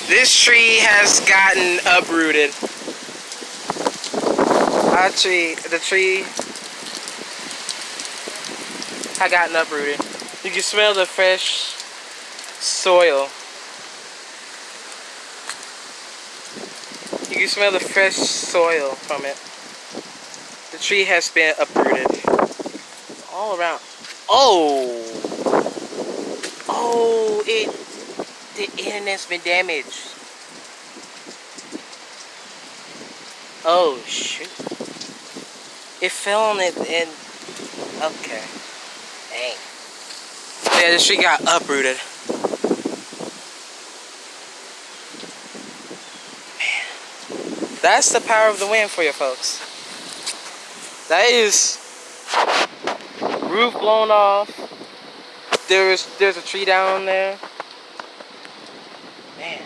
This tree has gotten uprooted. The tree had gotten uprooted. You can smell the fresh soil. You can smell the fresh soil from it. The tree has been uprooted. All around. Oh! Oh, the internet's been damaged. Oh, shoot. It fell on it and... Okay. Dang. Yeah, the tree got uprooted. Man. That's the power of the wind for you folks. That is roof blown off. There's a tree down there. Man.